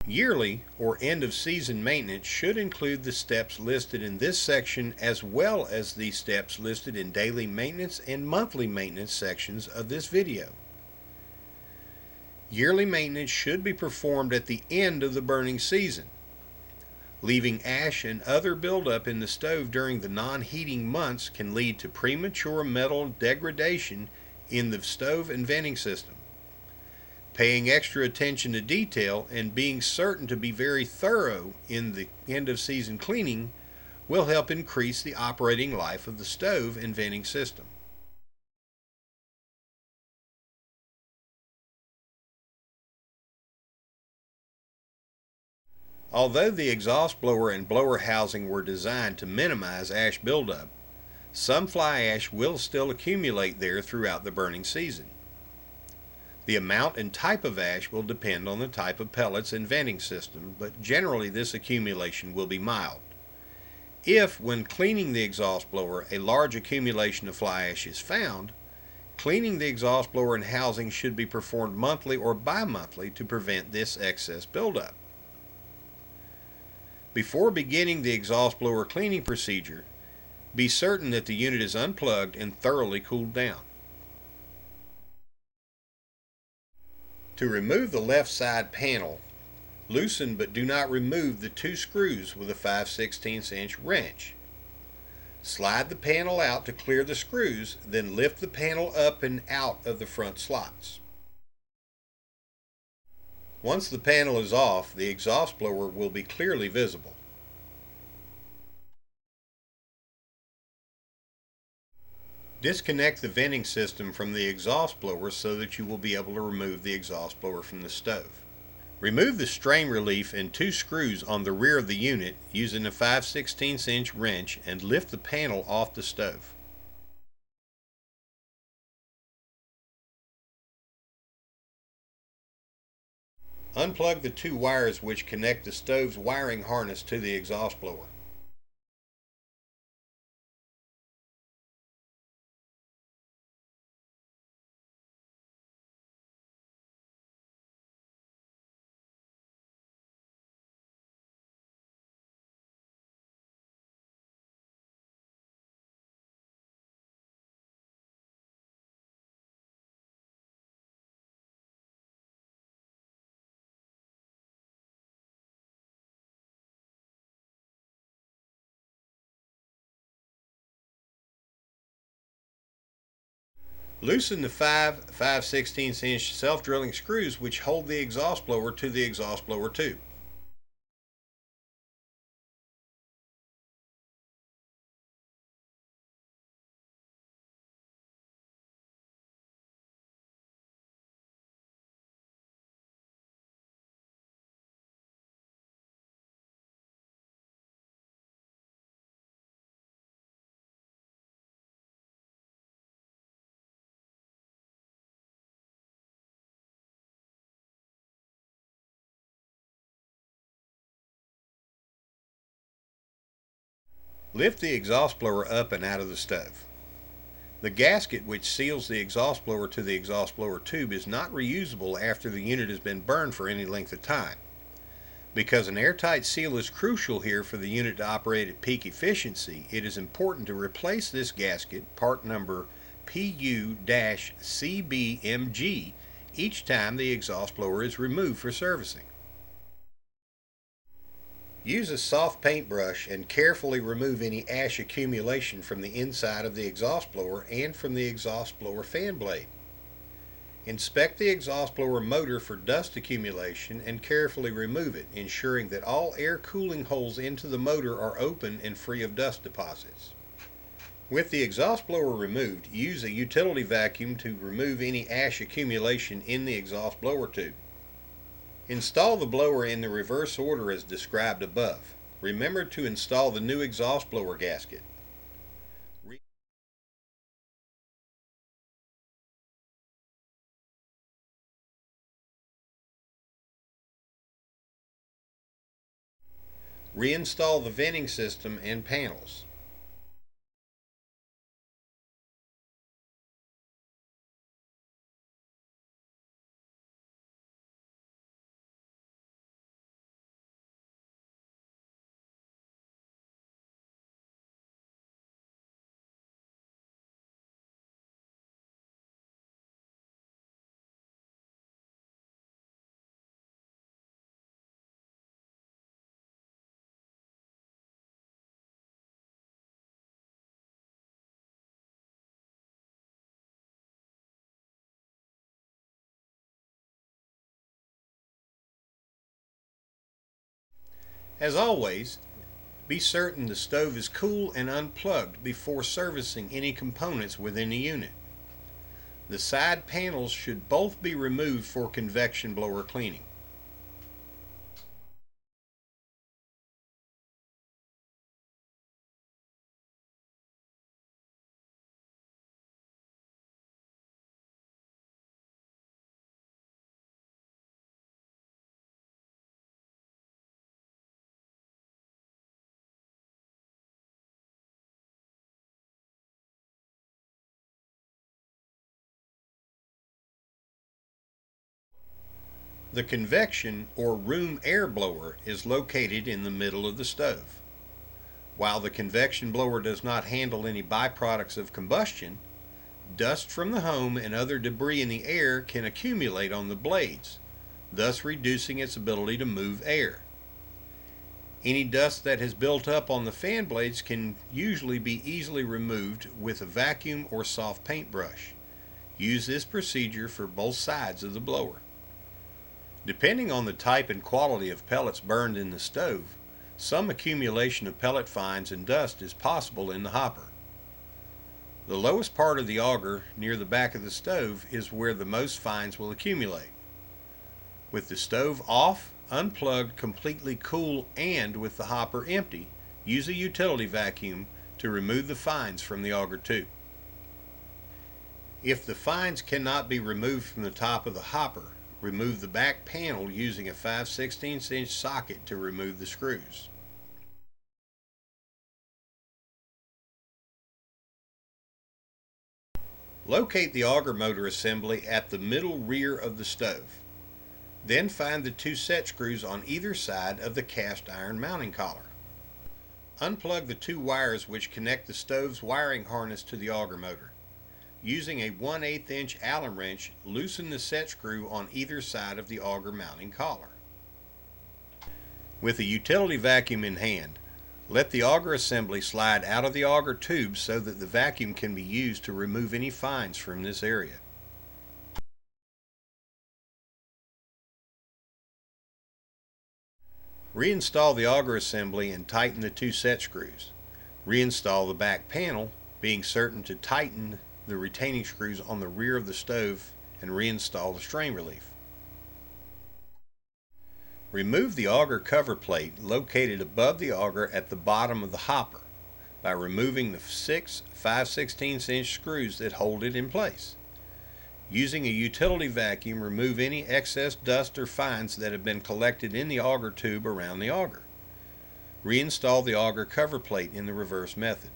Yearly or end-of-season maintenance should include the steps listed in this section as well as the steps listed in daily maintenance and monthly maintenance sections of this video. Yearly maintenance should be performed at the end of the burning season. Leaving ash and other buildup in the stove during the non-heating months can lead to premature metal degradation in the stove and venting system. Paying extra attention to detail and being certain to be very thorough in the end-of-season cleaning will help increase the operating life of the stove and venting system. Although the exhaust blower and blower housing were designed to minimize ash buildup, some fly ash will still accumulate there throughout the burning season. The amount and type of ash will depend on the type of pellets and venting system, but generally this accumulation will be mild. If, when cleaning the exhaust blower, a large accumulation of fly ash is found, cleaning the exhaust blower and housing should be performed monthly or bi-monthly to prevent this excess buildup. Before beginning the exhaust blower cleaning procedure, be certain that the unit is unplugged and thoroughly cooled down. To remove the left side panel, loosen but do not remove the two screws with a 5/16 inch wrench. Slide the panel out to clear the screws, then lift the panel up and out of the front slots. Once the panel is off, the exhaust blower will be clearly visible. Disconnect the venting system from the exhaust blower so that you will be able to remove the exhaust blower from the stove. Remove the strain relief and two screws on the rear of the unit using a 5/16 inch wrench and lift the panel off the stove. Unplug the two wires which connect the stove's wiring harness to the exhaust blower. Loosen the 5/16 inch self-drilling screws which hold the exhaust blower to the exhaust blower tube. Lift the exhaust blower up and out of the stove. The gasket which seals the exhaust blower to the exhaust blower tube is not reusable after the unit has been burned for any length of time. Because an airtight seal is crucial here for the unit to operate at peak efficiency, it is important to replace this gasket, part number PU-CBMG, each time the exhaust blower is removed for servicing. Use a soft paintbrush and carefully remove any ash accumulation from the inside of the exhaust blower and from the exhaust blower fan blade. Inspect the exhaust blower motor for dust accumulation and carefully remove it, ensuring that all air cooling holes into the motor are open and free of dust deposits. With the exhaust blower removed, use a utility vacuum to remove any ash accumulation in the exhaust blower tube. Install the blower in the reverse order as described above. Remember to install the new exhaust blower gasket. Reinstall the venting system and panels. As always, be certain the stove is cool and unplugged before servicing any components within the unit. The side panels should both be removed for convection blower cleaning. The convection or room air blower is located in the middle of the stove. While the convection blower does not handle any byproducts of combustion, dust from the home and other debris in the air can accumulate on the blades, thus reducing its ability to move air. Any dust that has built up on the fan blades can usually be easily removed with a vacuum or soft paintbrush. Use this procedure for both sides of the blower. Depending on the type and quality of pellets burned in the stove, some accumulation of pellet fines and dust is possible in the hopper. The lowest part of the auger near the back of the stove is where the most fines will accumulate. With the stove off, unplugged, completely cool, and with the hopper empty, use a utility vacuum to remove the fines from the auger tube. If the fines cannot be removed from the top of the hopper, remove the back panel using a 5/16 inch socket to remove the screws. Locate the auger motor assembly at the middle rear of the stove. Then find the two set screws on either side of the cast iron mounting collar. Unplug the two wires which connect the stove's wiring harness to the auger motor. Using a 1/8 inch Allen wrench, loosen the set screw on either side of the auger mounting collar. With a utility vacuum in hand, let the auger assembly slide out of the auger tube so that the vacuum can be used to remove any fines from this area. Reinstall the auger assembly and tighten the two set screws. Reinstall the back panel, being certain to tighten the retaining screws on the rear of the stove and reinstall the strain relief. Remove the auger cover plate located above the auger at the bottom of the hopper by removing the 6 5/16 inch screws that hold it in place. Using a utility vacuum, remove any excess dust or fines that have been collected in the auger tube around the auger. Reinstall the auger cover plate in the reverse method.